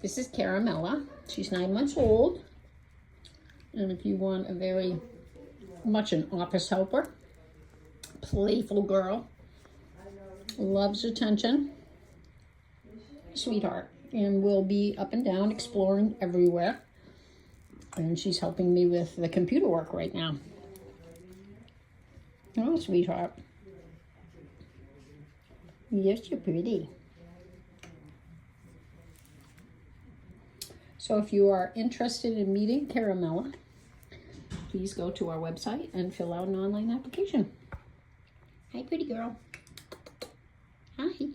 This is Caramela. She's 9 months old. And if you want a very much an office helper, playful girl, loves attention, sweetheart, and will be up and down exploring everywhere. And she's helping me with the computer work right now. Oh, sweetheart. Yes, you're pretty. So if you are interested in meeting Caramela, please go to our website and fill out an online application. Hi, pretty girl. Hi.